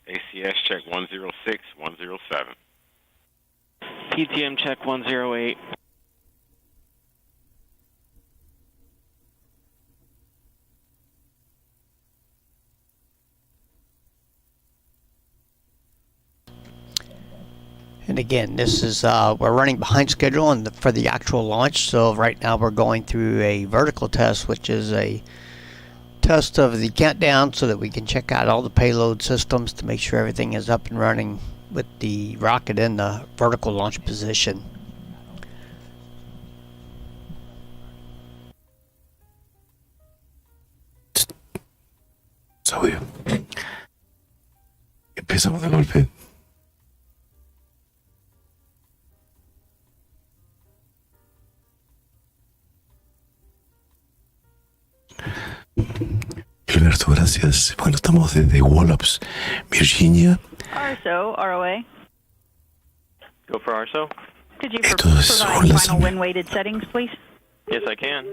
ACS check 106, 107. PTM check 108. And again, this is we're running behind schedule for the actual launch. So right now we're going through a vertical test, which is a test of the countdown so that we can check out all the payload systems to make sure everything is up and running with the rocket in the vertical launch position. Audio. Empezamos de golpe. Gilberto, gracias. Bueno, estamos desde Wallops, Virginia. RSO, ROA. Go for RSO. Could you Esto es provide un final wind-weighted settings, please? Yes, I can.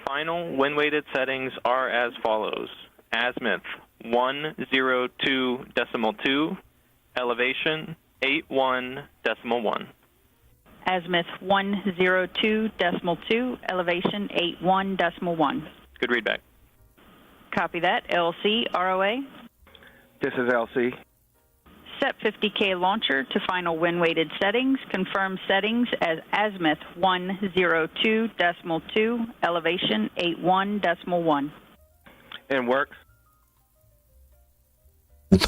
Final wind-weighted settings are as follows. Azimuth 102.2, elevation 81.1. Azimuth 102.2, elevation 81.1. Good readback. Copy that. LC, ROA. This is LC. Set 50K launcher to final wind-weighted settings. Confirm settings as azimuth 102.2, elevation 81.1. And works.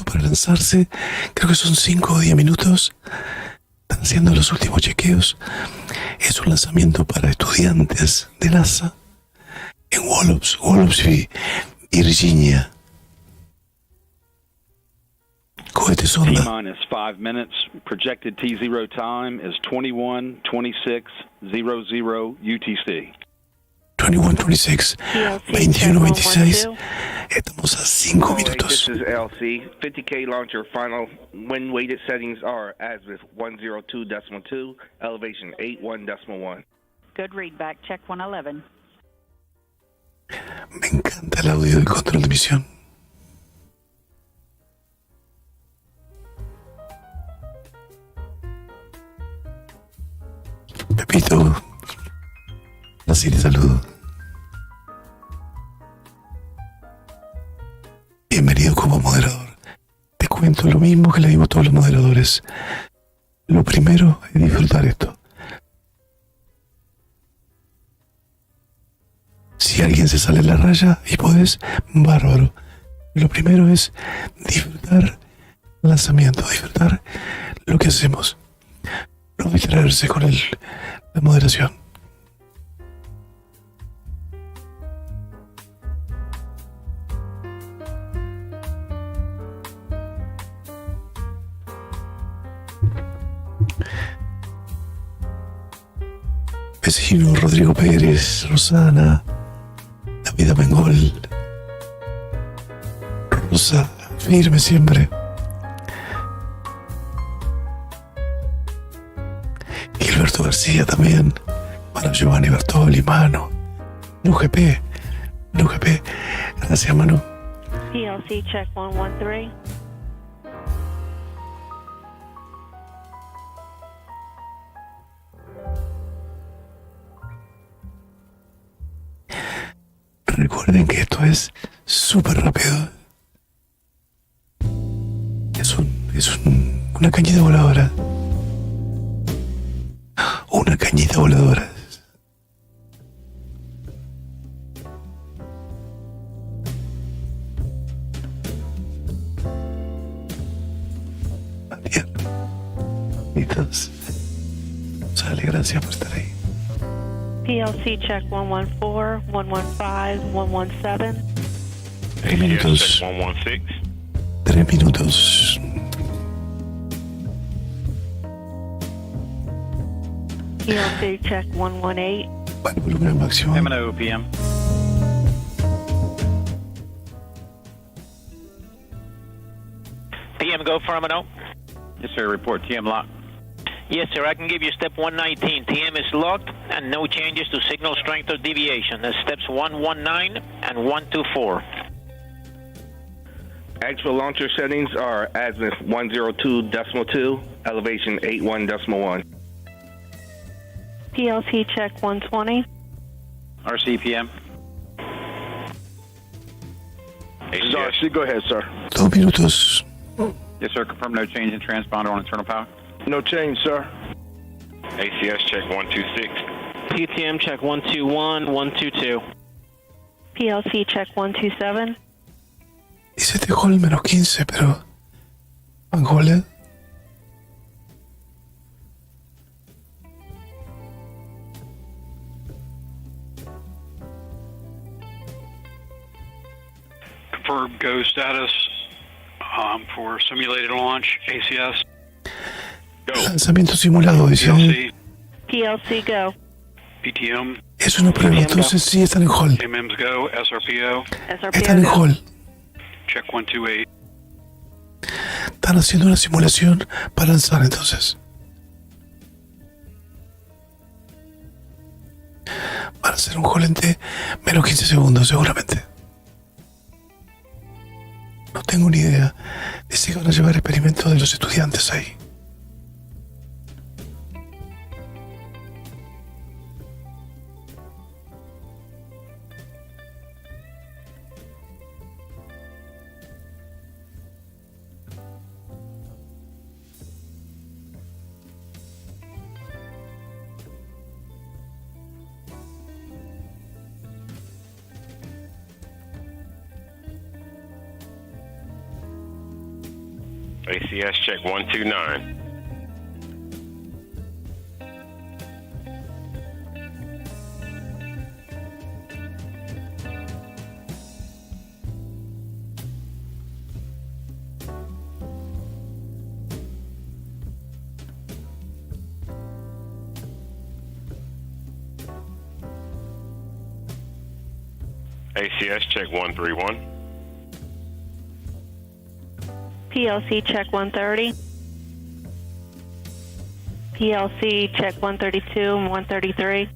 Para lanzarse, creo que son 5 o 10 minutos. Están haciendo los últimos chequeos. Es un lanzamiento para estudiantes de NASA en Wallops, Virginia. Cohete sonda. T-minus 5 minutes. Projected T0 time is 21:26:00 UTC. 21:26, 21:26. Estamos a 5 minutos. This is LC. 50K launcher final wind-weighted settings are azimuth 102.2, elevation 81.1. Good readback. Check 111. Me encanta el audio del control de misión. Pepito, así le saludo. Bienvenido como moderador. Te cuento lo mismo que le digo a todos los moderadores. Lo primero es disfrutar esto. Si alguien se sale en la raya y podés, bárbaro. Lo primero es disfrutar el lanzamiento, disfrutar lo que hacemos. No distraerse con la moderación. Vecino, Rodrigo Pérez, Rosana, David Amengol, Rosa, firme siempre. Gilberto García también, Mano Giovanni Bertoli, Mano, UGP, gracias Manu. PLC check 113. Recuerden que esto es súper rápido. Es una cañita voladora. Una cañita voladora. Adiós. Sale, gracias por estar ahí. PLC check 114, 115, 117. 3 minutos. 116. 3 minutos. PLC check 118. Bueno, volumen máximo. M&O PM. TM, go for M&O. Yes, sir. Report TM lock. Yes, sir. I can give you step 119. TM is locked and no changes to signal strength or deviation. That's steps 119 and 124. Actual launcher settings are azimuth 102.2, elevation 81.1. PLC check 120. RCPM. ACS, Go ahead, sir. 2 minutos. Yes, sir. Confirm no change in transponder on internal power. no change, sir. ACS check 126. PTM check 121, 122. PLC check 127. Dice este hall menos 15, pero... ¿Van hall? Confirm go status for simulated launch, ACS. Go. Lanzamiento simulado, dice. PLC, PLC go. PTM, Es una prueba, entonces sí están en hall. MMs go, SRPO, Están en SRPO go. hall. check 128. Están haciendo una simulación para lanzar, entonces. Van a hacer un hall en T menos 15 segundos, seguramente. No tengo ni idea de si van a llevar experimentos de los estudiantes ahí. ACS check 129. ACS check 131. PLC check 130. PLC check 132 and 133.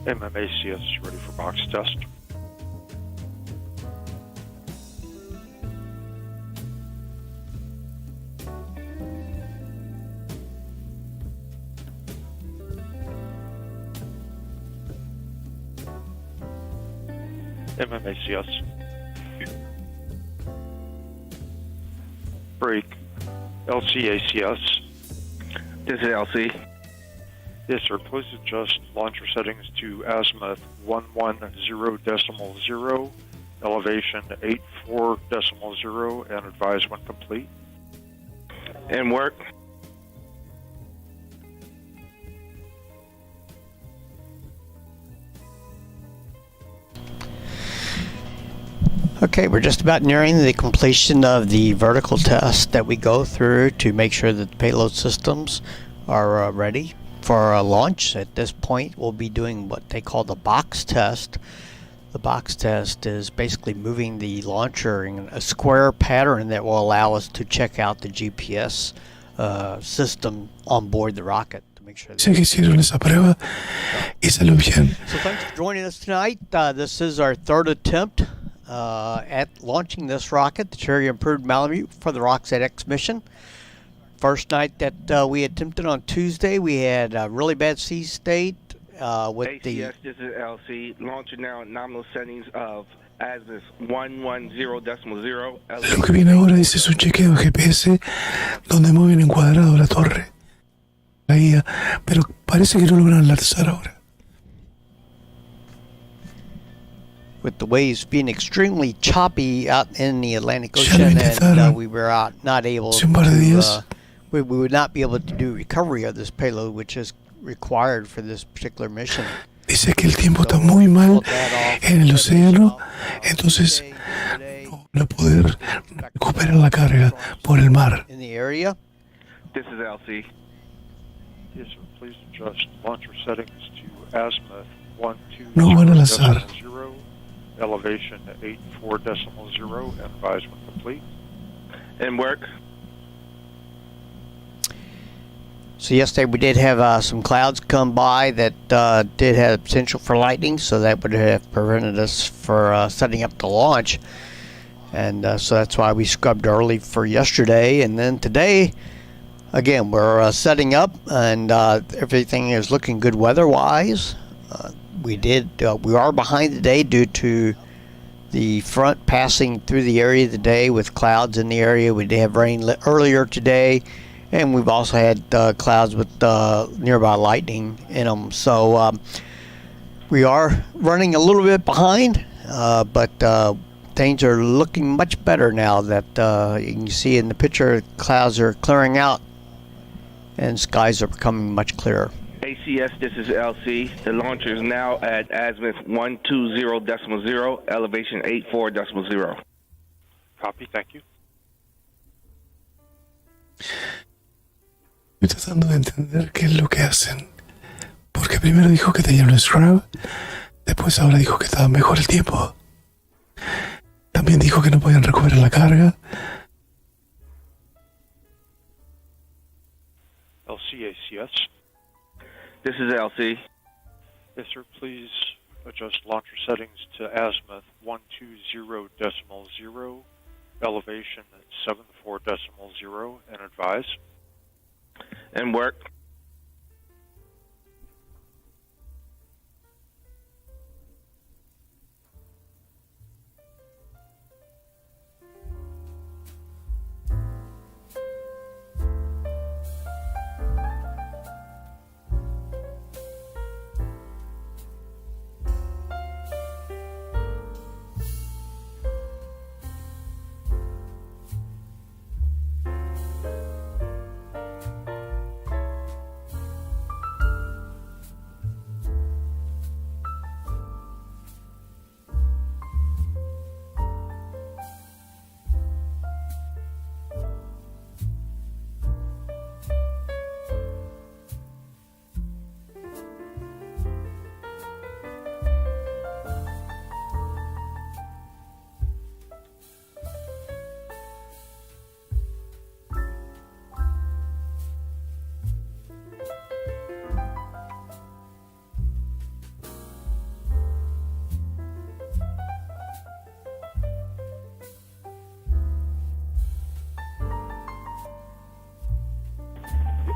MMACS ready for box test. MMACS. Break. LCACS. This is LC. Yes, sir. Please adjust launcher settings to azimuth 110.0, elevation 84.0, and advise when complete. And work. Okay, we're just about nearing the completion of the vertical test that we go through to make sure that the payload systems are ready for a launch. At this point, we'll be doing what they call the box test. The box test is basically moving the launcher in a square pattern that will allow us to check out the GPS system on board the rocket to make sure. Sé que hicieron esa prueba y salió bien. So thanks for joining us tonight. This is our third attempt at launching this rocket, the Terrier Improved Malemute for the Roxette X mission. First night that we attempted on Tuesday, we had a really bad sea state with ACS, this is LC. Launcher now nominal settings of azimuth 110.0. Lo que viene ahora es un chequeo de GPS donde mueven en cuadrado la torre, la guía, pero parece que no lo van a lanzar ahora. with the waves being extremely choppy out in the Atlantic Ocean, and we were not able to, we would not be able to do recovery of this payload, which is required for this particular mission. Dice que el tiempo está muy mal en el océano, entonces no van a poder recuperar la carga por el mar. In the area. This is LC. Yes, sir. Please adjust launcher settings to azimuth 120.0, elevation 84.0, and advise when complete. And work. So yesterday we did have some clouds come by that did have potential for lightning, so that would have prevented us for setting up the launch. And so that's why we scrubbed early for yesterday. And then today, again, we're setting up, and everything is looking good weather-wise. We are behind today due to the front passing through the area today with clouds in the area. We did have rain earlier today, and we've also had clouds with nearby lightning in them. So we are running a little bit behind, but things are looking much better now that you can see in the picture. Clouds are clearing out and skies are becoming much clearer. ACS, this is LC. The launcher is now at azimuth 120.0, elevation 84.0. Copy, thank you. Estoy tratando de entender qué es lo que hacen. Porque primero dijo que tenían un scrub, después ahora dijo que estaba mejor el tiempo. También dijo que no podían recuperar la carga. LCACS. This is LC. Yes, sir. Please adjust launcher settings to azimuth 120.0, elevation 74.0, and advise. And work.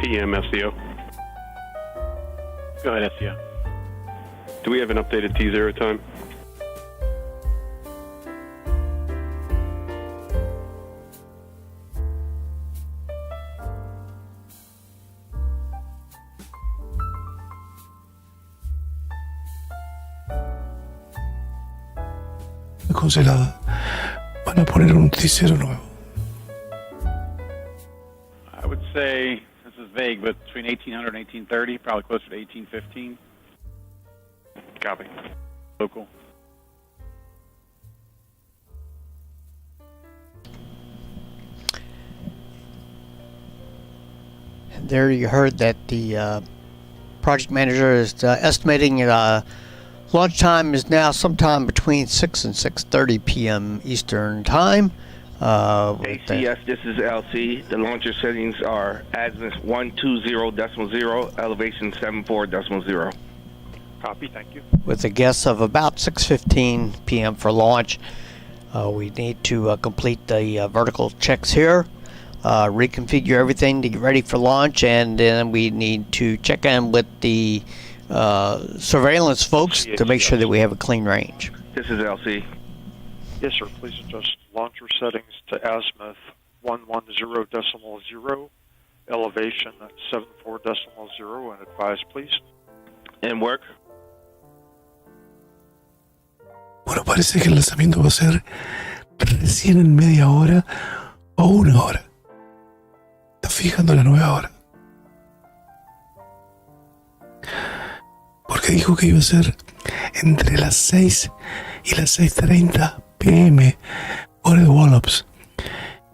PM SCO. Go ahead, SCO. Do we have an updated T0 time? Congelada. Van a poner un T0 nuevo. I would say, this is vague, but between 1800 and 1830, probably closer to 1815. Copy. Local. There you heard that the project manager is estimating launch time is now sometime between 6 and 6:30 p.m. Eastern Time. ACS, this is LC. The launcher settings are azimuth 120.0, elevation 74.0. Copy, thank you. With a guess of about 6:15 p.m. for launch. We need to complete the vertical checks here, reconfigure everything to get ready for launch, and then we need to check in with the surveillance folks to make sure that we have a clean range. This is LC. Yes, sir. Please adjust launcher settings to azimuth 110.0, elevation 74.0, and advise, please. And work. Bueno, parece que el lanzamiento va a ser recién en media hora o una hora. Está fijando la nueva hora. Porque dijo que iba a ser entre las 6 y las 6:30 p.m. hora de Wallops.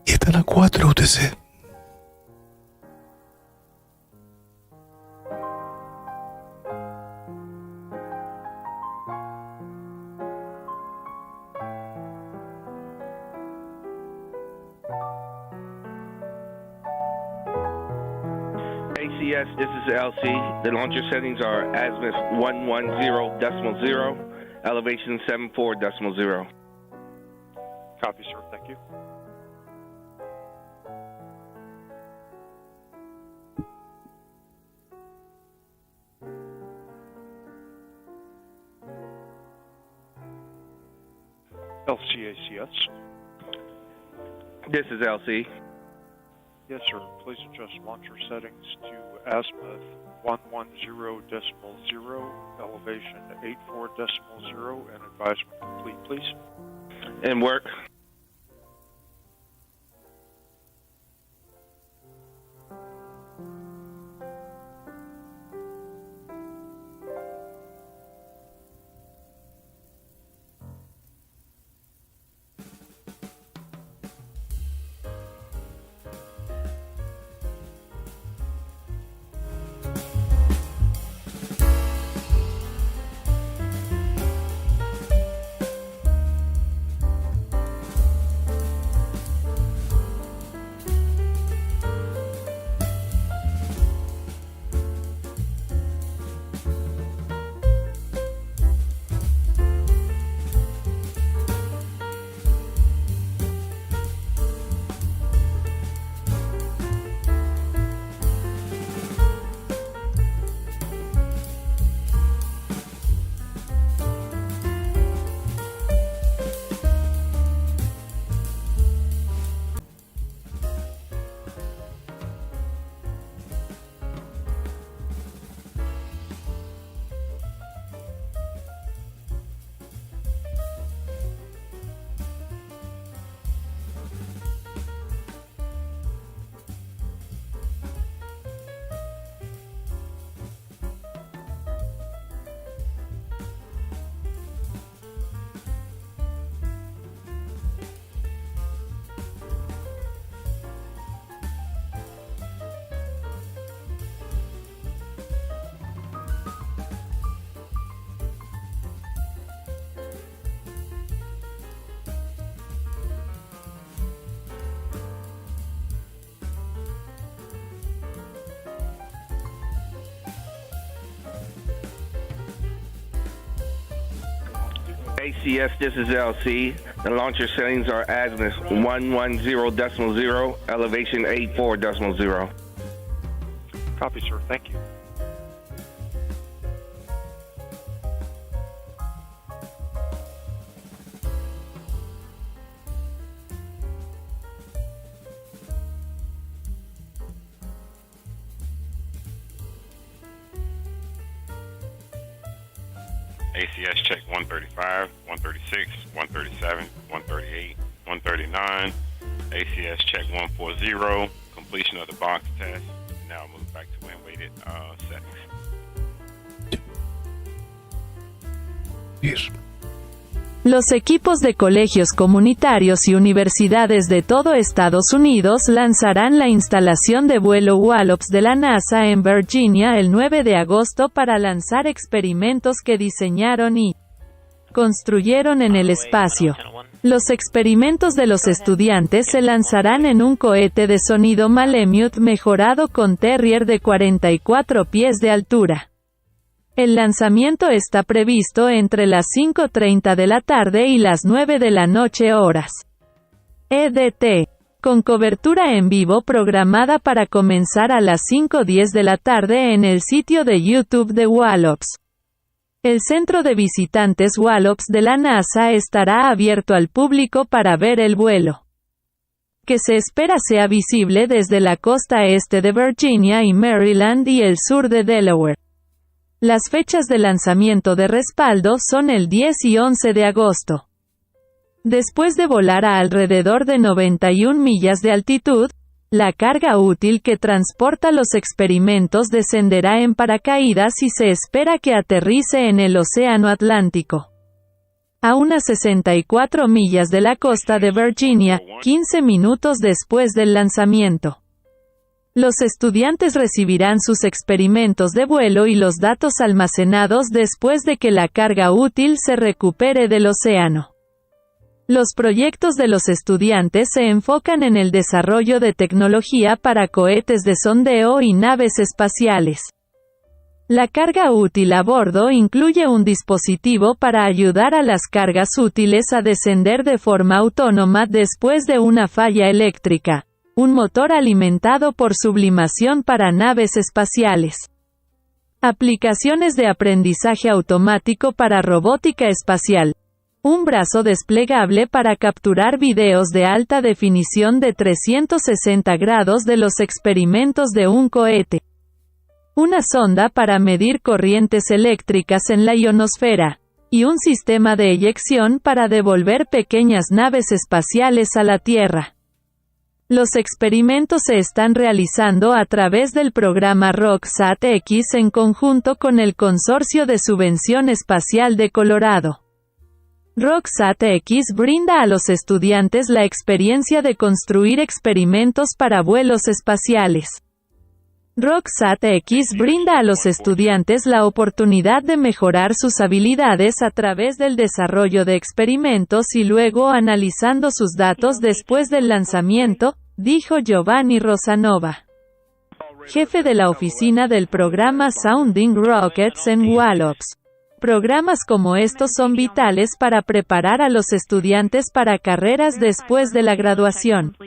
Y están a 4 UTC. ACS, this is LC. The launcher settings are azimuth 110.0, elevation 74.0. Copy, sir. Thank you. LCACS. This is LC. Yes, sir. Please adjust launcher settings to azimuth 110.0, elevation 84.0, and advisement complete, please. And work. ACS, this is LC. The launcher settings are azimuth 110.0, elevation 84.0. Copy, sir. Thank you. ACS check 135, 136, 137, 138, 139. ACS check 140, completion of the box test. Now move back to wind-weighted settings. Yes. Los equipos de colegios comunitarios y universidades de todo Estados Unidos lanzarán la instalación de vuelo Wallops de la NASA en Virginia el 9 de agosto para lanzar experimentos que diseñaron y construyeron en el espacio. Los experimentos de los estudiantes se lanzarán en un cohete de sonido Malemute mejorado con Terrier de 44 pies de altura. El lanzamiento está previsto entre las 5:30 de la tarde y las 9 de la noche horas EDT, con cobertura en vivo programada para comenzar a las 5:10 de la tarde en el sitio de YouTube de Wallops. El Centro de Visitantes Wallops de la NASA estará abierto al público para ver el vuelo, que se espera sea visible desde la costa este de Virginia y Maryland y el sur de Delaware. Las fechas de lanzamiento de respaldo son el 10 y 11 de agosto. Después de volar a alrededor de 91 millas de altitud, la carga útil que transporta los experimentos descenderá en paracaídas y se espera que aterrice en el Océano Atlántico, a unas 64 millas de la costa de Virginia, 15 minutos después del lanzamiento. Los estudiantes recibirán sus experimentos de vuelo y los datos almacenados después de que la carga útil se recupere del océano. Los proyectos de los estudiantes se enfocan en el desarrollo de tecnología para cohetes de sondeo y naves espaciales. La carga útil a bordo incluye un dispositivo para ayudar a las cargas útiles a descender de forma autónoma después de una falla eléctrica, un motor alimentado por sublimación para naves espaciales. Aplicaciones de aprendizaje automático para robótica espacial. Un brazo desplegable para capturar videos de alta definición de 360 grados de los experimentos de un cohete. Una sonda para medir corrientes eléctricas en la ionosfera. Y un sistema de eyección para devolver pequeñas naves espaciales a la Tierra. Los experimentos se están realizando a través del programa ROCSAT-X en conjunto con el Consorcio de Subvención Espacial de Colorado. ROCSAT-X brinda a los estudiantes la experiencia de construir experimentos para vuelos espaciales. ROCSAT-X brinda a los estudiantes la oportunidad de mejorar sus habilidades a través del desarrollo de experimentos y luego analizando sus datos después del lanzamiento, dijo Giovanni Rosanova, jefe de la oficina del programa Sounding Rockets en Wallops. Programas como estos son vitales para preparar a los estudiantes para carreras después de la graduación.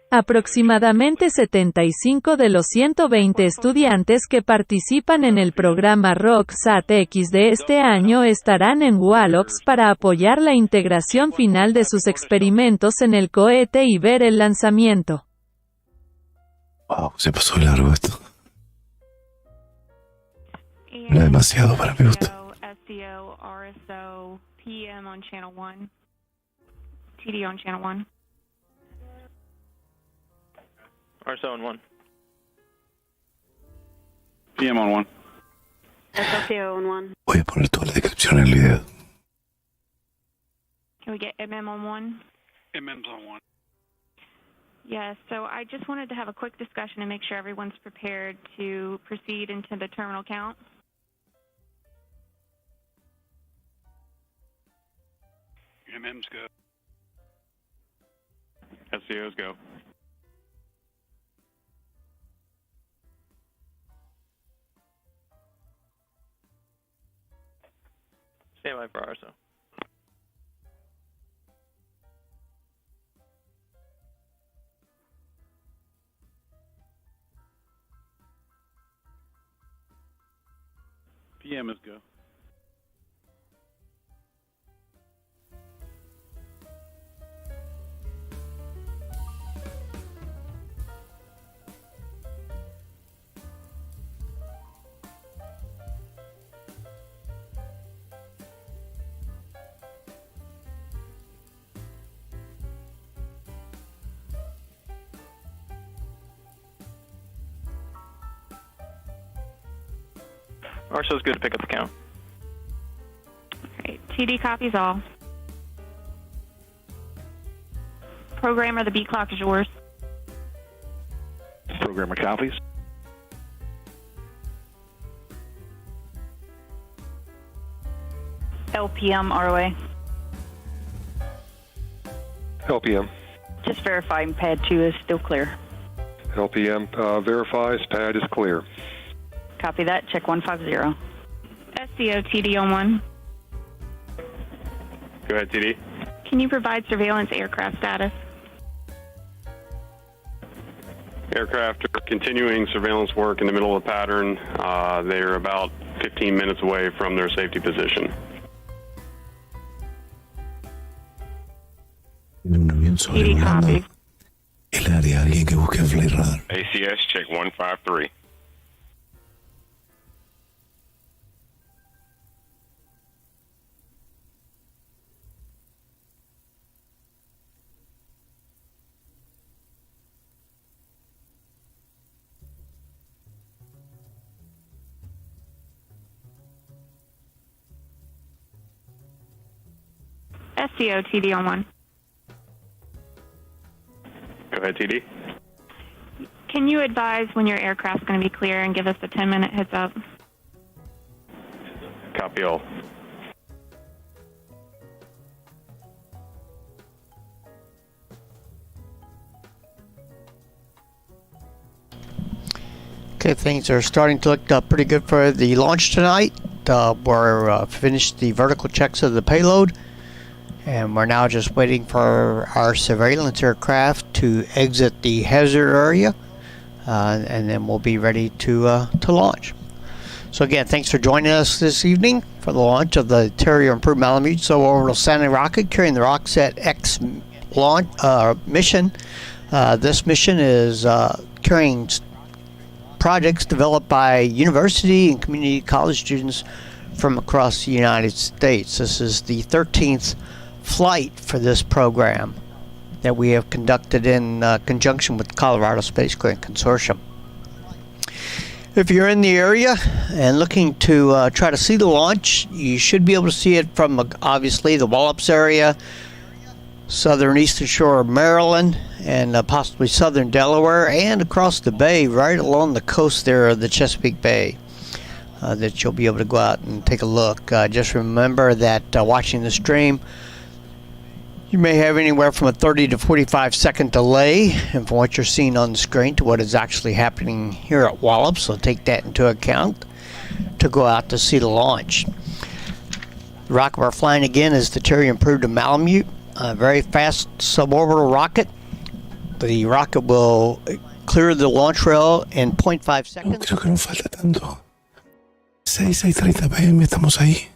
Aproximadamente 75 de los 120 estudiantes que participan en el programa ROCSAT-X de este año estarán en Wallops para apoyar la integración final de sus experimentos en el cohete y ver el lanzamiento. Wow, se pasó largo esto. Era demasiado para mi gusto. SCO, RSO, PM on channel 1, TD on channel 1. RSO on 1. PM on 1. SLCO on 1. Voy a poner toda la descripción en el video. Can we get MM on 1? MM's on 1. Yeah, so I just wanted to have a quick discussion and make sure everyone's prepared to proceed into the terminal count. MM's go. SCO's go. Stand by for RSO. PM is go. RSO's good to pick up the count. Great. TD copies all. Programmer, the B clock is yours. Programmer copies. LPM ROA. LPM. Just verifying pad 2 is still clear. LPM verifies pad is clear. Copy that. Check 150. SCO TD on 1. Go ahead, TD. Can you provide surveillance aircraft status? Aircraft are continuing surveillance work in the middle of the pattern. They're about 15 minutes away from their safety position. En un avión sobrevolando el área, alguien que busque el flight radar. ACS check 153. SCO TD on 1. Go ahead, TD. Can you advise when your aircraft's going to be clear and give us a 10-minute heads up? Copy all. Okay, things are starting to look pretty good for the launch tonight. We're finished the vertical checks of the payload, and we're now just waiting for our surveillance aircraft to exit the hazard area, and then we'll be ready to launch. So again, thanks for joining us this evening for the launch of the Terrier improved Malemute suborbital Santa rocket carrying the Rockset X launch mission. This mission is carrying projects developed by university and community college students from across the United States. This is the 13th flight for this program that we have conducted in conjunction with the Colorado Space Grant Consortium. If you're in the area and looking to try to see the launch, you should be able to see it from obviously the Wallops area, southern eastern shore of Maryland, and possibly southern Delaware, and across the bay right along the coast there of the Chesapeake Bay, that you'll be able to go out and take a look. Just remember that watching the stream, you may have anywhere from a 30 to 45 second delay from what you're seeing on the screen to what is actually happening here at Wallops, so take that into account to go out to see the launch. The rocket we're flying again is the Terrier improved Malemute, a very fast suborbital rocket. The rocket will clear the launch rail in 0.5 seconds. Creo que no falta tanto. 6:30 p.m. estamos ahí.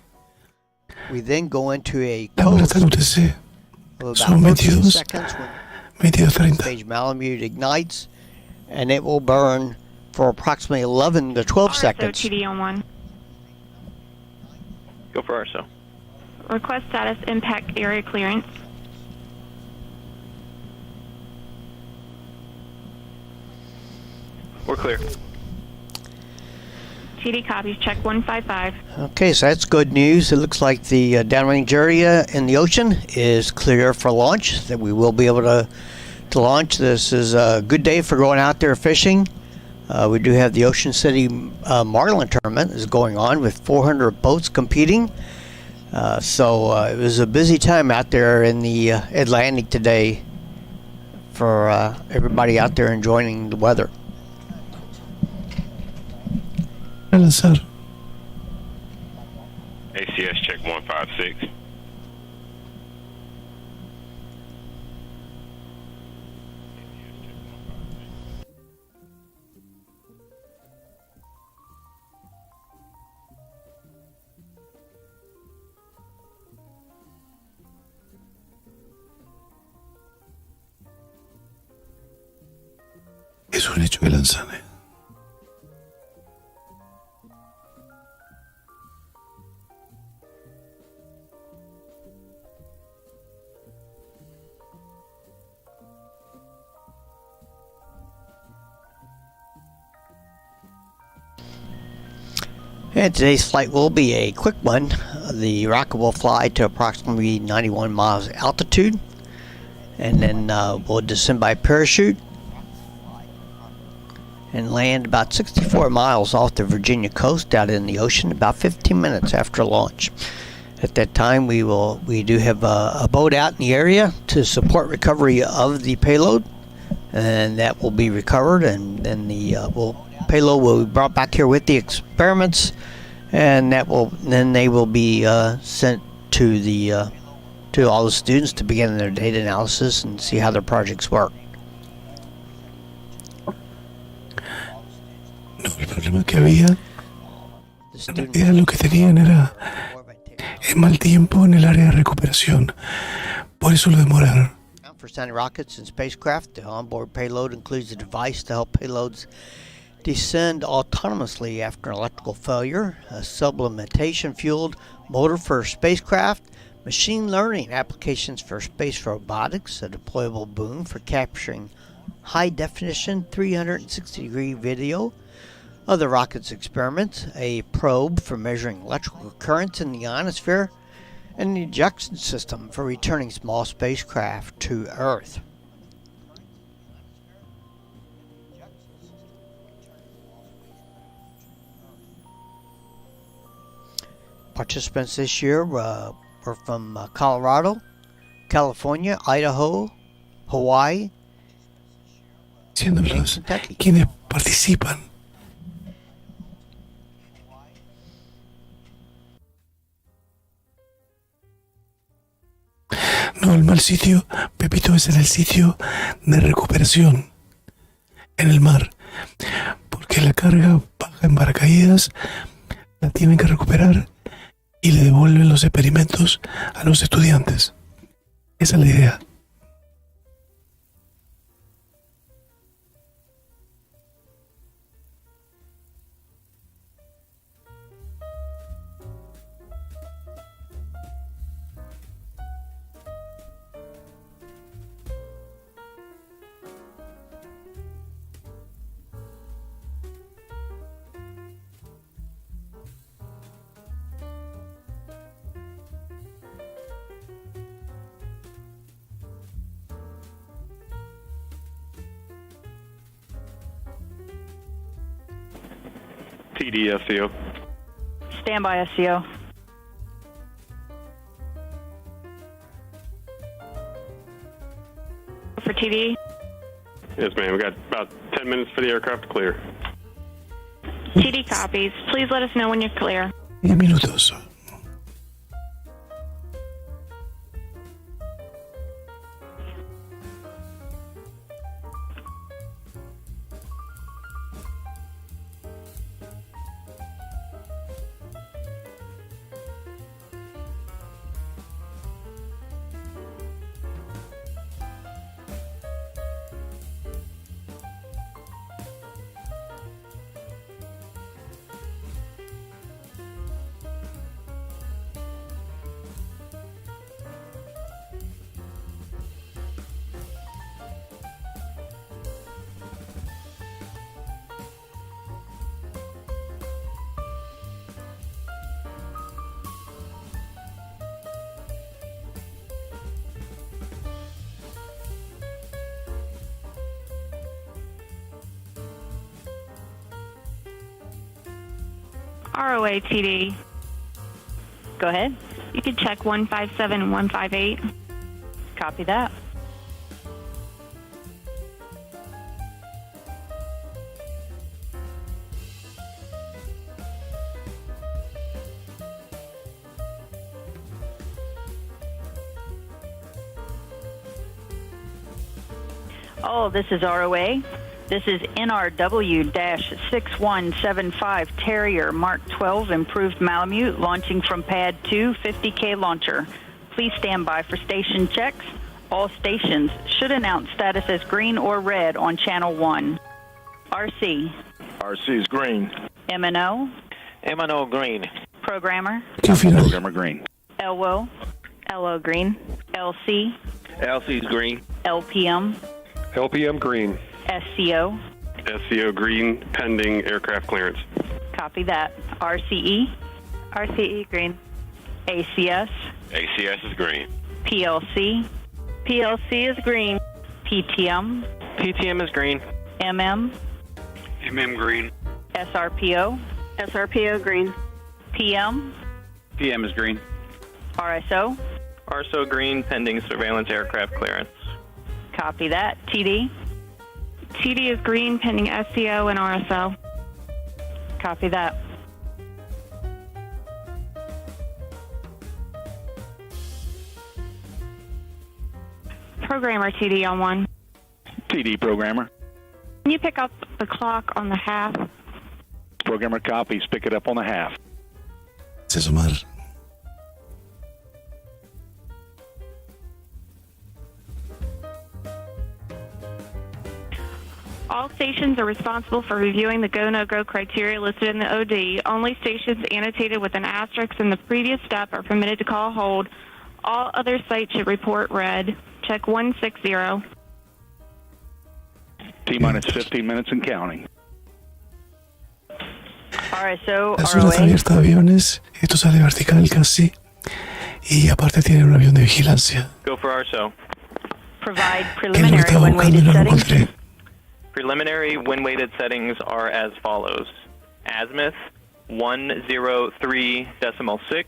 We then go into a Laboratorio UTC. Son 22, 22:30. Stage Malemute ignites, and it will burn for approximately 11 to 12 seconds. TD on 1. Go for RSO. Request status impact area clearance. We're clear. TD copies, check 155. Okay, so that's good news. It looks like the downrange area in the ocean is clear for launch, that we will be able to launch. This is a good day for going out there fishing. We do have the Ocean City Marlin tournament is going on with 400 boats competing. So it was a busy time out there in the Atlantic today for everybody out there enjoying the weather. Lanzar. ACS check 156. Es un hecho que lanzan. And today's flight will be a quick one. The rocket will fly to approximately 91 miles altitude, and then we'll descend by parachute and land about 64 miles off the Virginia coast out in the ocean about 15 minutes after launch. At that time, we do have a boat out in the area to support recovery of the payload, and that will be recovered, and then the payload will be brought back here with the experiments, and then they will be sent to all the students to begin their data analysis and see how their projects work. No, el problema que había, en realidad lo que tenían era mal tiempo en el área de recuperación, por eso lo demoraron. For Santa rockets and spacecraft, the onboard payload includes a device to help payloads descend autonomously after an electrical failure, a sublimination-fueled motor for spacecraft, machine learning applications for space robotics, a deployable boom for capturing high-definition 360-degree video of the rocket's experiments, a probe for measuring electrical currents in the ionosphere, and an ejection system for returning small spacecraft to Earth. Participants this year were from Colorado, California, Idaho, Hawaii, Siendo los quienes participan sitio, Pepito, es en el sitio de recuperación en el mar, porque la carga baja en paracaídas, la tienen que recuperar y le devuelven los experimentos a los estudiantes. Esa es la idea. TD SCO. Stand by, SCO. For TD? Yes, ma'am. We got about 10 minutes for the aircraft to clear. TD copies. Please let us know when you're clear. 10 minutos. ROA TD. Go ahead. You can check 157 and 158. Copy that. Oh, this is ROA. This is NRW-6175 Terrier Mark 12 Improved Malemute launching from Pad 2 50K launcher. Please stand by for station checks. All stations should announce status as green or red on Channel 1. RC. RC is green. MNO. MNO green. Programmer. Programmer green. LWO. LO green. LC. LC is green. LPM. LPM green. SCO. SCO green, pending aircraft clearance. Copy that. RCE. RCE green. ACS. ACS is green. PLC. PLC is green. PTM. PTM is green. MM. MM green. SRPO. SRPO green. PM. PM is green. RSO. RSO green, pending surveillance aircraft clearance. Copy that. TD. TD is green, pending SCO and RSO. Copy that. Programmer TD on 1. TD programmer. Can you pick up the clock on the half? Programmer copies. Pick it up on the half. Se sumar. All stations are responsible for reviewing the go, no-go criteria listed in the OD. Only stations annotated with an asterisk in the previous step are permitted to call hold. All other sites should report red. Check 160. T-minus 15 minutes and counting. RSO, La zona está abierta de aviones. Esto sale vertical casi. Y aparte tiene un avión de vigilancia. Go for RSO. Provide Que lo que preliminary estaba buscando wind-weighted no lo settings. encontré. Preliminary wind-weighted settings are as follows. Azimuth 103.6,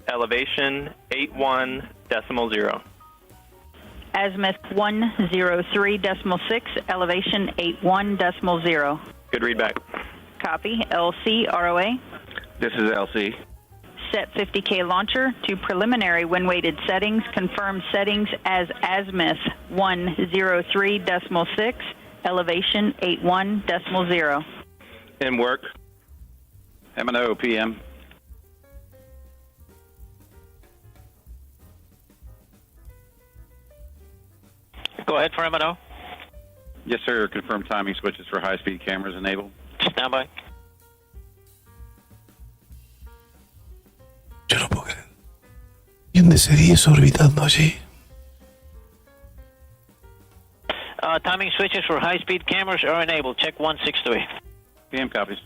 elevation 81.0. Azimuth 103.6, elevation 81.0. Good readback. Copy. LC, ROA. This is LC. Set 50K launcher to preliminary when-weighted settings. Confirm settings as azimuth 103.6, elevation 81.0. In work. M&O PM. Go ahead for M&O. Yes, sir. Confirm timing switches for high-speed cameras enabled. Stand by. Yo no puedo creer. ¿Y un DC-10 orbitando allí? Timing switches for high-speed cameras are enabled. Check 163. PM copies.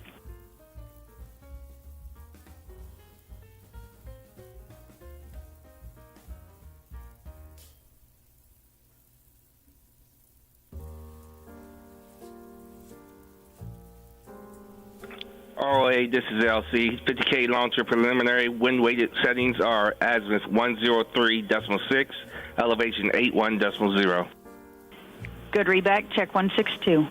ROA, this is LC. 50K launcher preliminary wind-weighted settings are azimuth 103.6, elevation 81.0. Good readback. Check 162.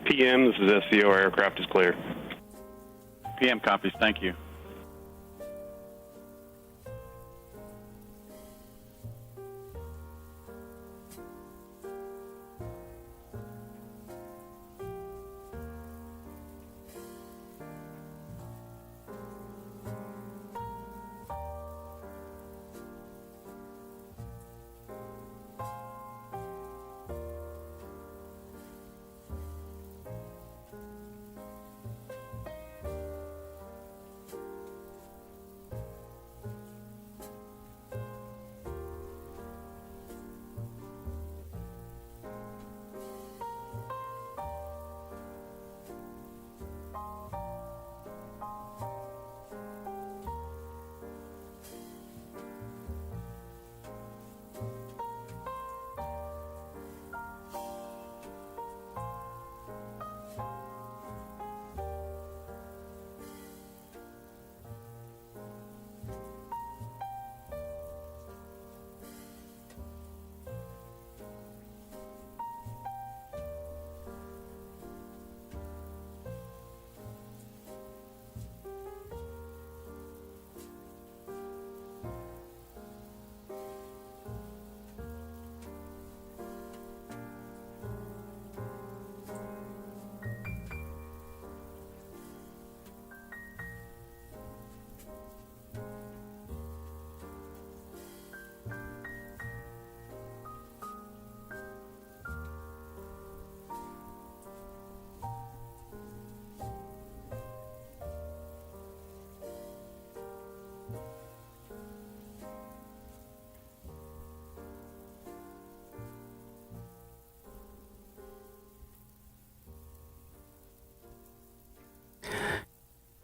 PM, this is SCO. Aircraft is clear. PM copies. Thank you.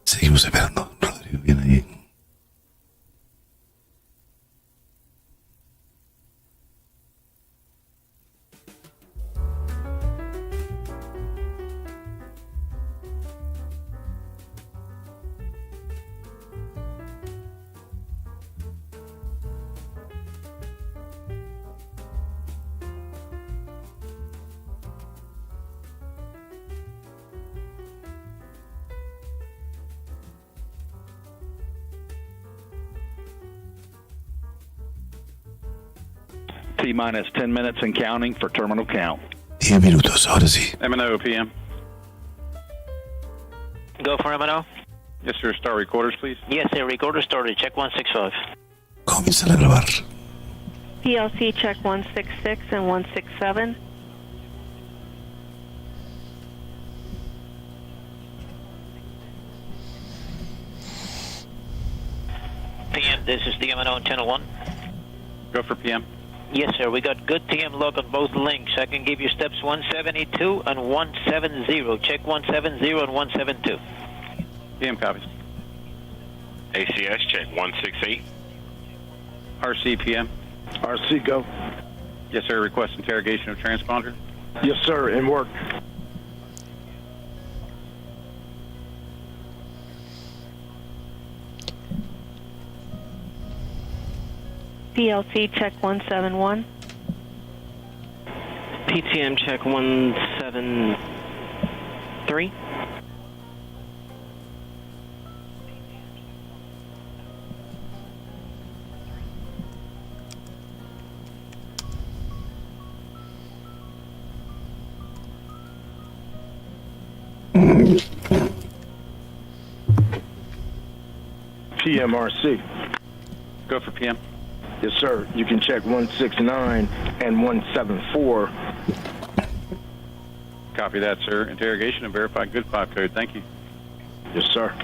Seguimos esperando. Rodrigo viene ahí. T-minus 10 minutes and counting for terminal count. 10 minutos, ahora sí. M&O PM. Go for M&O. Yes, sir. Start recorders, please. Yes, sir. Recorder started. Check 165. Comienzan a grabar. PLC check 166 and 167. PM, this is the M&O antenna 1. Go for PM. Yes, sir. We got good TM log on both links. I can give you steps 172 and 170. Check 170 and 172. PM copies. ACS, check 168. RC PM. RC, go. Yes, sir. Request interrogation of transponder. Yes, sir, in work. PLC check 171. PTM check 173. PMRC. Go for PM. Yes, sir. You can check 169 and 174. Copy that, sir. Interrogation and verified good 5 code. Thank you. Yes, sir.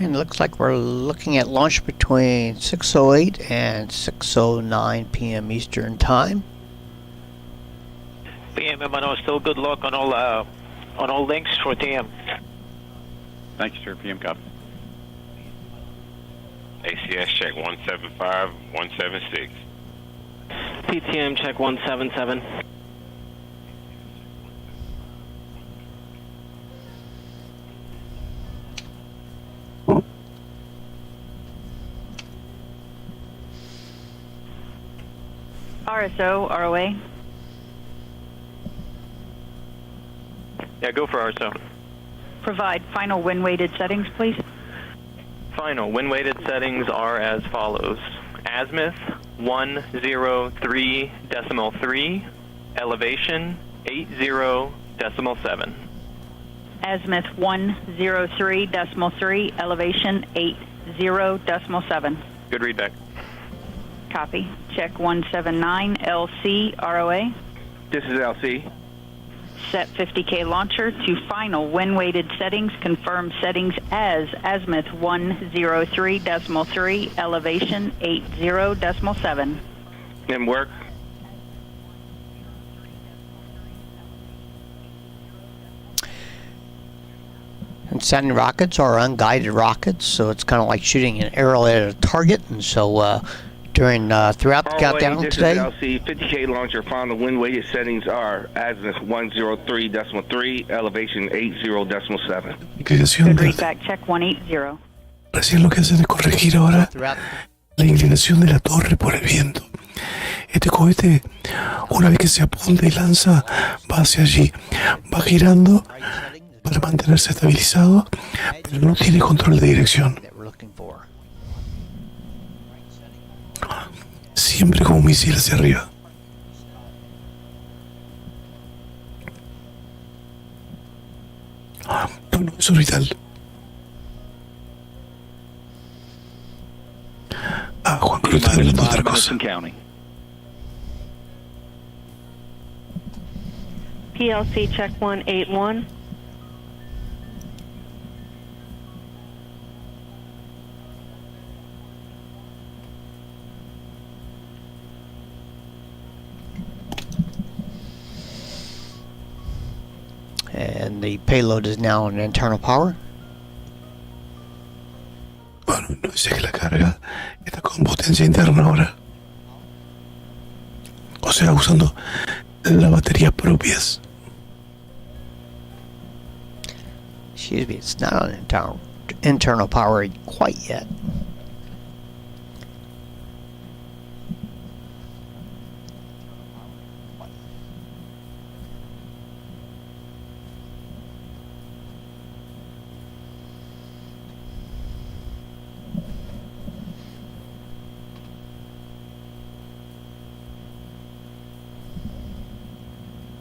And it looks like we're looking at launch between 6:08 and 6:09 p.m. Eastern Time. PM, still good luck on all links for TM. Thank you, sir. PM copy. ACS, check 175, 176. PTM check 177. RSO, ROA. Yeah, go for RSO. Provide final wind-weighted settings, please. Final wind-weighted settings are as follows. Azimuth 103.3, elevation 80.7. Azimuth 103.3, elevation 80.7. Good readback. Copy. Check 179, LC, ROA. This is LC. Set 50K launcher to final wind-weighted settings. Confirm settings as azimuth 103.3, elevation 80.7. In work. And sending rockets are unguided rockets, so it's kind of like shooting an arrow at a target. And so throughout the countdown today, This is LC. 50K launcher. Final wind-weighted settings are azimuth 103.3, elevation 80.7. Inclinación Good del... readback. Check 180. Recién lo que hacen es corregir ahora la inclinación de la torre por el viento. Este cohete, una vez que se apunta y lanza, va hacia allí. Va girando para mantenerse estabilizado, pero no tiene control de dirección. Siempre como un misil hacia arriba. No, es orbital. Juan Cruz está hablando de otra cosa. PLC check 181. and the payload is now in internal power. Bueno, no sé que la carga está con potencia interna ahora. O sea, usando las baterías propias. excuse me, it's not on internal power quite yet.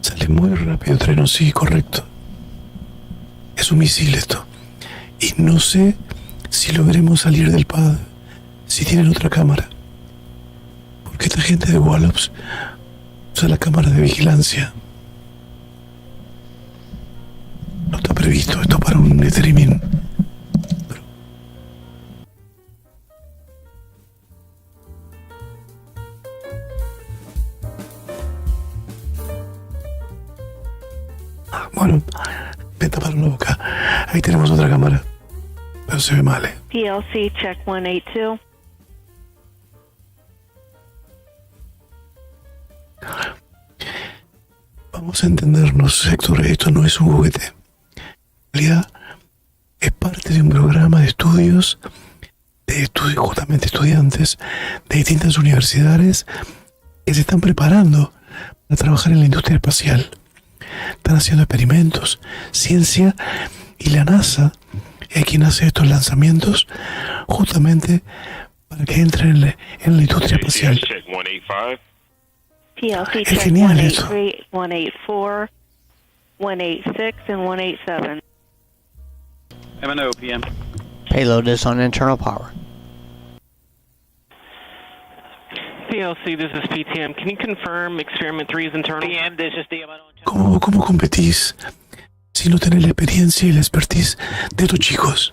Sale muy rápido, Treno, sí, correcto. Es un misil esto. Y no sé si logremos salir del pad, si tienen otra cámara. Porque esta gente de Wallops usa la cámara de vigilancia. No está previsto esto para un streaming. Bueno, me taparon la boca. Ahí tenemos otra cámara. Pero se ve mal, ¿eh? PLC check 182. Vamos a entendernos, Héctor, esto no es un juguete. En realidad, es parte de un programa de estudios, justamente estudiantes de distintas universidades que se están preparando para trabajar en la industria espacial. Están haciendo experimentos, ciencia, y la NASA es quien hace estos lanzamientos justamente para que entren en la industria espacial. PLC Es check genial eso. 183, 184, 186, and 187. M&O PM. Payload is on internal power. PLC, this is PTM. Can you confirm experiment 3 is internal? PM, this is the ¿Cómo competís si no tenés la experiencia y la expertise de estos chicos?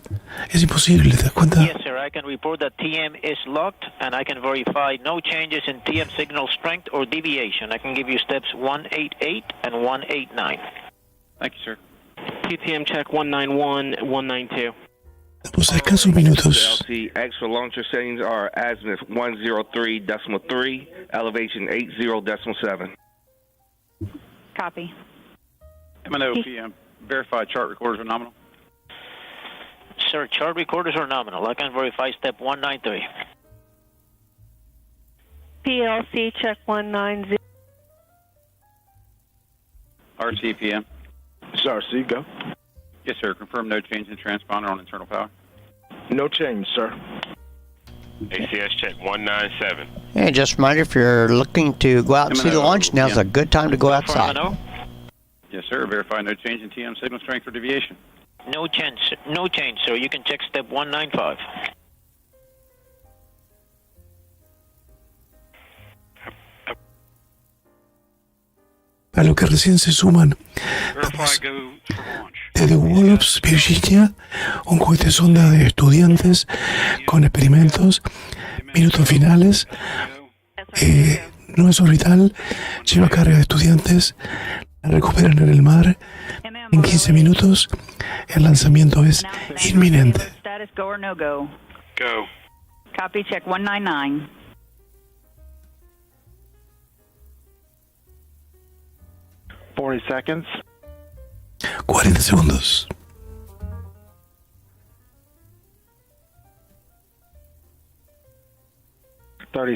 Es imposible, ¿te das cuenta? Yes, sir. I can report that TM is locked, and I can verify no changes in TM signal strength or deviation. I can give you steps 188 and 189. Thank you, sir. PTM check 191, 192. Estamos a escasos minutos. PLC extra launcher settings are azimuth 103.3, elevation 80.7. Copy. M&O PM. Verified chart recorders are nominal. Sir, chart recorders are nominal. I can verify step 193. PLC check 190. RC PM. It's RC, go. Yes, sir. Confirm no change in transponder on internal power. No change, sir. ACS check 197. And just a reminder, if you're looking to go out and see the launch, now's a good time to go outside. Yes, sir. Verify no change in TM signal strength or deviation. No change, sir. You can check step 195. A lo que recién se suman, desde Wallops, Virginia, un cohete sonda de estudiantes con experimentos, minutos finales, no es orbital, lleva carga de estudiantes, la recuperan en el mar en 15 minutos, el lanzamiento es inminente. Status go or no go? Go. Copy check 199. Seconds. 40 segundos.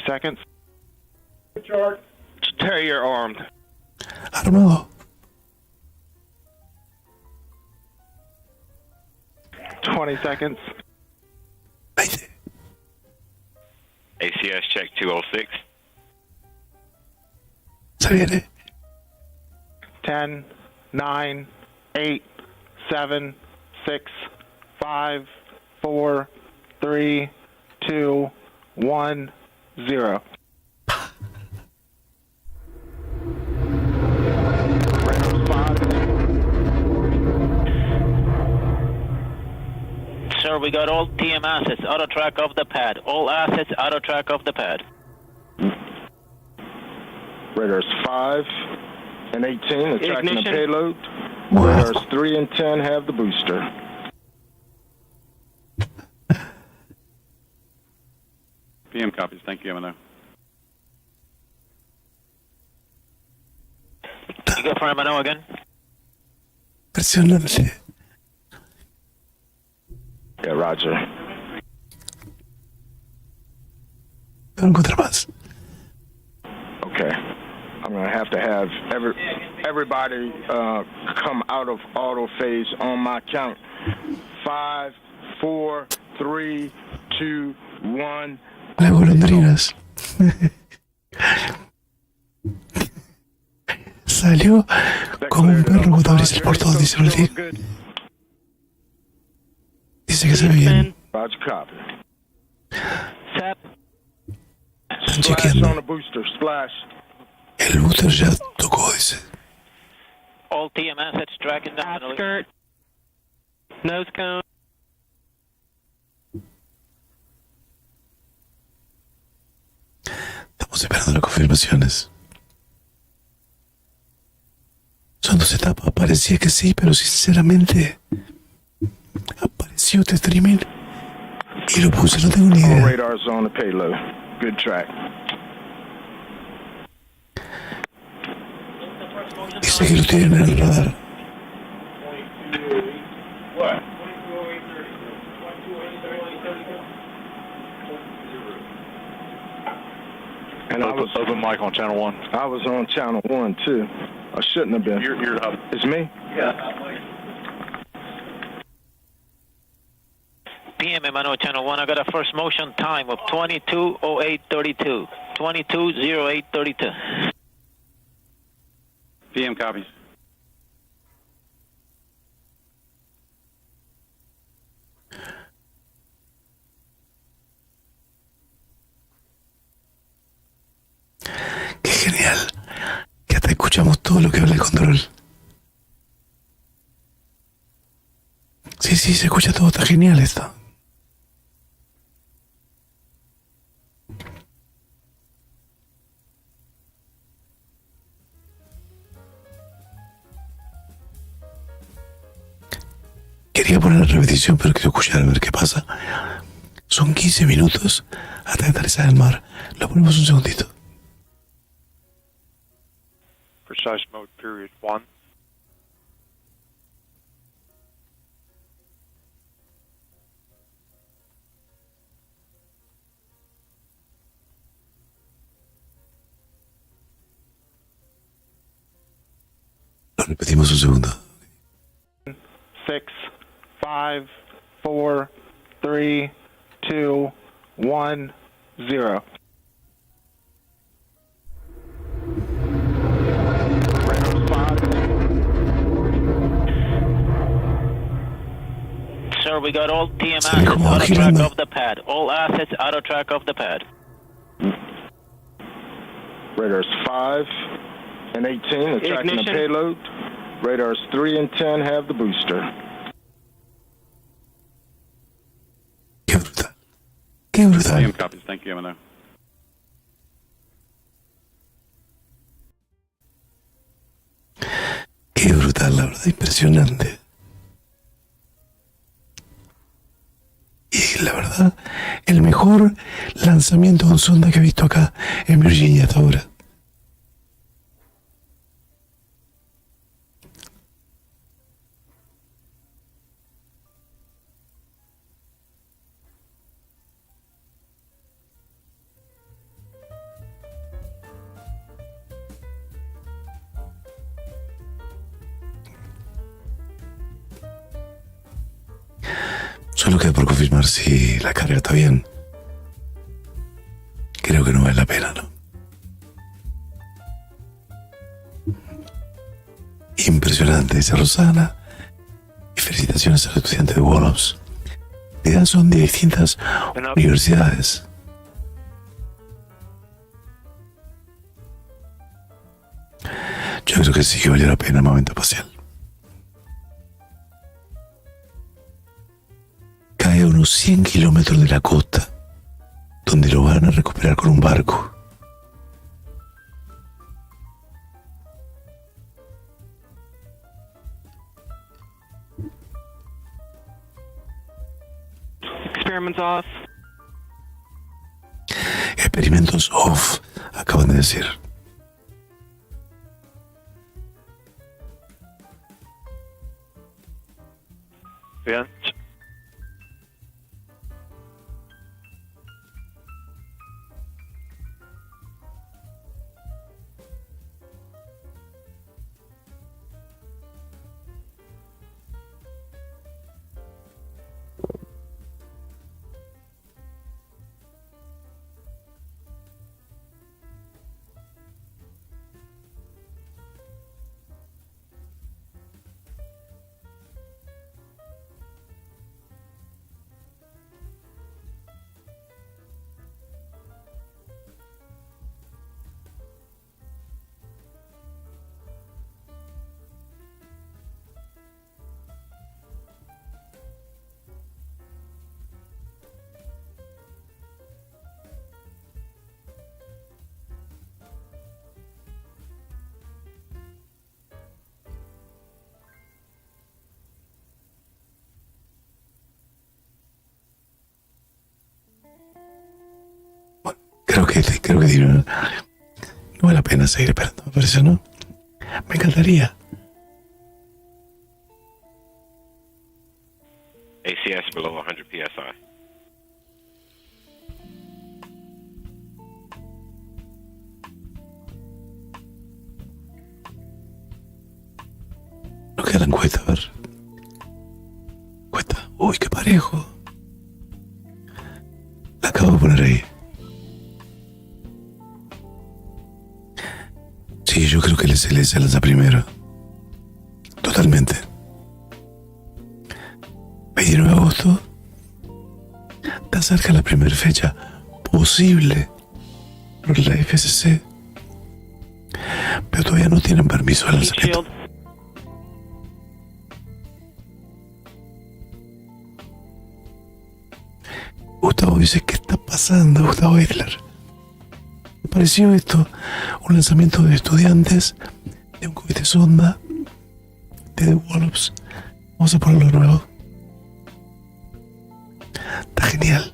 Seconds. Terrier armed. Armado. 20 seconds. 20. ACS check 206. Se viene. 10, 9, 8, 7, 6, 5, 4, 3, 2, 1, 0. Sir, we got all TM assets out of track of the pad. All assets out of track of the pad. Radars 5 and 18 are tracking the Ignition. payload. Wow. Radars 3 and 10 have the booster. PM copies. Thank you, M&O. You go for M&O again? Impresionante. Yeah, Roger. No encuentra más. Okay. I'm going to have everybody come out of auto phase on my count. 5, 4, 3, 2, 1. Las golondrinas. Salió como un perro cuando abrís el portón, dice el tío. Dice que se ve bien. Roger, copy. Están chequeando. On the booster, splash. El booster ya tocó, dice. All TM assets tracking nominally. Skirt. Nose cone. Estamos esperando las confirmaciones. Son 2 etapas, parecía que sí, pero sinceramente apareció este streaming y lo puse, no tengo ni All idea. radars on the payload. Good track. Dice que lo tienen en el radar. And I was open mic on channel 1. I was on channel 1 too. I shouldn't have been. You're up. It's me? PM Emmanuel Channel 1, I got a first motion time of 22:08:32. 22:08:32. PM copies. Qué genial. Que hasta escuchamos todo lo que habla el control. Sí, se escucha todo, está genial esto. Quería poner la repetición, pero quiero escuchar a ver qué pasa. Son 15 minutos hasta que aterriza en el mar. Lo ponemos un segundito. Precise mode period 1. Lo repetimos un segundo. 6, 5, 4, 3, 2, 1, 0. Sir, we got all TM assets out of track of the pad. All assets out of track of the pad. Radars 5 and 18 are tracking the Ignition. payload. Radars 3 and 10 have the booster. Qué brutal. PM copies. Thank you, Emmanuel. Qué brutal, la verdad, impresionante. Y la verdad, el mejor lanzamiento con sonda que he visto acá en Virginia hasta ahora. Solo queda por confirmar si la carga está bien. Creo que no vale la pena, ¿no? Impresionante, dice Rosana. Y felicitaciones a los estudiantes de Wallops. La idea son de distintas universidades. Yo creo que sí que valió la pena el momento espacial. Cae a unos 100 kilómetros de la costa, donde lo van a recuperar con un barco. Experiments off. Experimentos off, acaban de decir. Vince. creo que no vale la pena seguir esperando, me parece, ¿no? Me encantaría. ACS below 100 PSI. No queda la encuesta, a ver. Encuesta. Uy, qué parejo. La acabo de poner ahí. Sí, yo creo que el SLS lanza primero. Totalmente. 29 de agosto. Está cerca la primera fecha posible por la FCC. Pero todavía no tienen permiso de lanzamiento. Gustavo dice, ¿qué está pasando, Gustavo Hitler? Me pareció esto un lanzamiento de estudiantes de un cohete SONDA de Wallops. Vamos a ponerlo de nuevo. Está genial.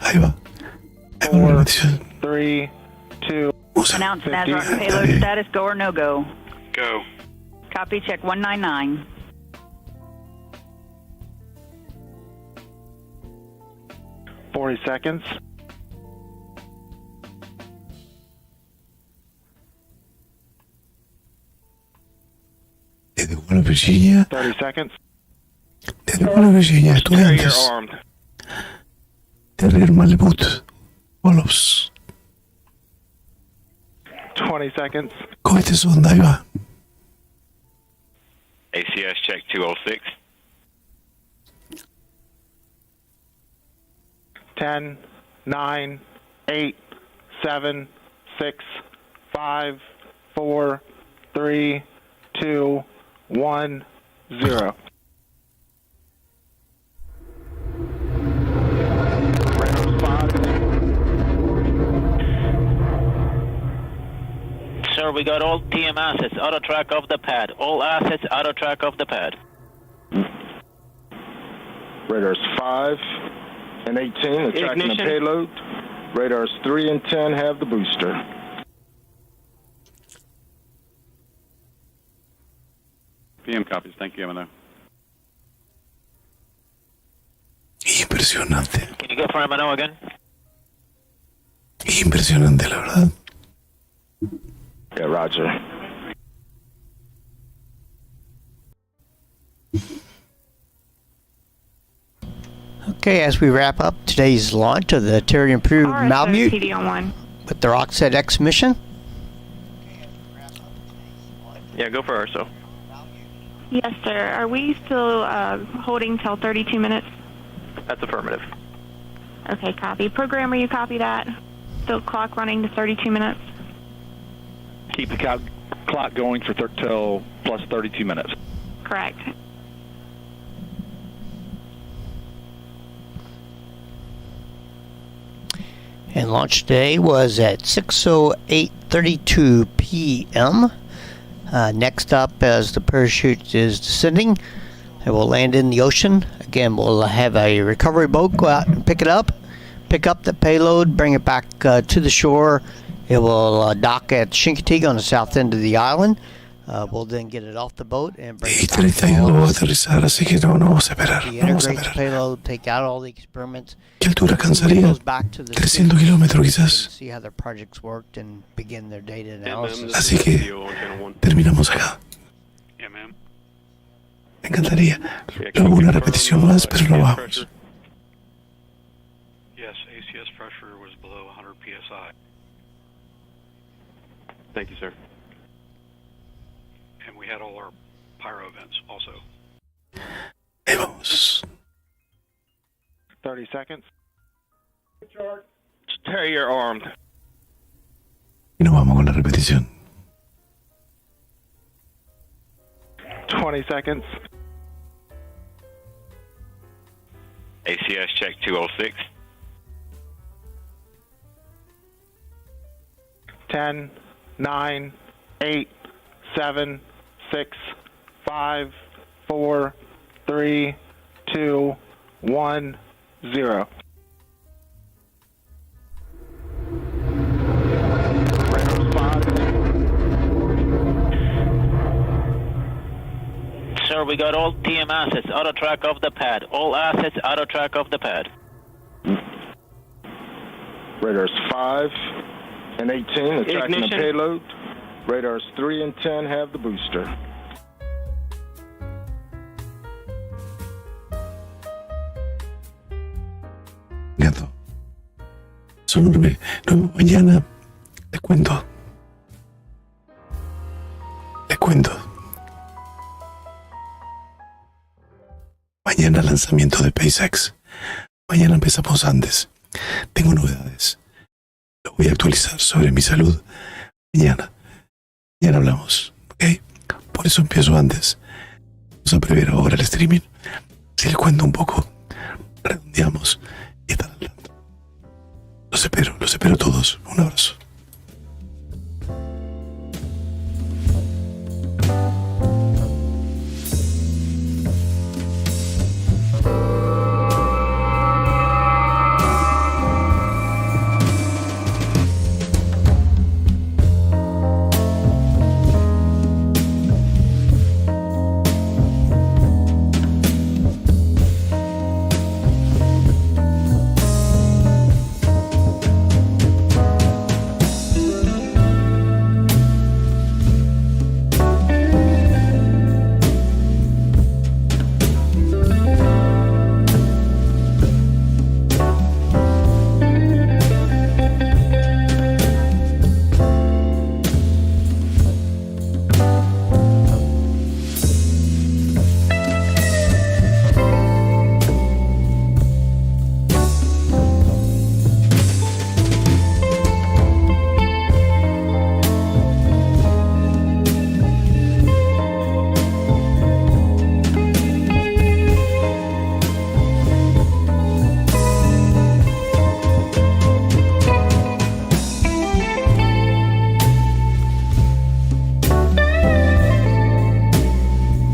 Ahí va. Ahí va la repetición. 3, 2, Announce NASROC payload status, go or no go. Go. Copy, check 199. seconds. Desde Wallops, Virginia. 30 seconds. Desde Wallops, Virginia, Terrier estudiantes. armed. Terrier Malemute. Wallops. 20 seconds. Cohete SONDA, ahí va. ACS check 206. 10, 9, 8, 7, 6, 5, 4, 3, 2, 1, 0. Sir, we got all TM assets out of track of the pad. All assets out of track of the pad. Radars 5 and 18 are tracking the Ignition. payload. Radars 3 and 10 have the booster. PM copies. Thank you, MNO. Impresionante. Can you go for MNO again? Impresionante, la verdad. Yeah, roger. Okay, as we wrap up today's launch of the Terrier improved RSO Malemute PD on 1. with the Rockset X mission. Yeah, go for RSO. Yes, sir. Are we still holding till 32 minutes? That's affirmative. Okay, copy. Programmer, you copy that? Still clock running to 32 minutes? Keep the clock going for till plus 32 minutes. Correct. And launch today was at 6:08:32 p.m. Next up, as the parachute is descending, it will land in the ocean. Again, we'll have a recovery boat go out and pick it up, pick up the payload, bring it back to the shore. It will dock at Chincoteague on the south end of the island. We'll then get it off the boat and bring it back. 32 va a aterrizar, así que no vamos a esperar. The No vamos a integrate the esperar. payload, take out all the experiments. ¿Qué altura It alcanzaría? goes back to the 300 kilómetros quizás. see how their projects worked and begin their data analysis. Así que terminamos acá. Yeah, ma'am. Me encantaría. Luego una repetición más, pero no vamos. Yes, ACS pressure was below 100 psi. Thank you, sir. And we had all our pyro events also. Ahí vamos. 30 seconds. Terrier armed. Y nos vamos con la repetición. 20 seconds. ACS check 206. 10, 9, 8, 7, 6, 5, 4, 3, 2, 1, 0. sir. We got all TM assets out of track of the pad. All assets out of track of the pad. Radars 5 and 18 are tracking the Ignition. payload. Radars 3 and 10 have the booster. Gato. Son 9 mañana. Te cuento. Mañana lanzamiento de SpaceX. Mañana empezamos antes. Tengo novedades. Lo voy a actualizar sobre mi salud. Mañana hablamos, ¿ok? Por eso empiezo antes. Vamos a prever ahora el streaming. Si les cuento un poco, redondeamos y están al tanto. Los espero todos. Un abrazo.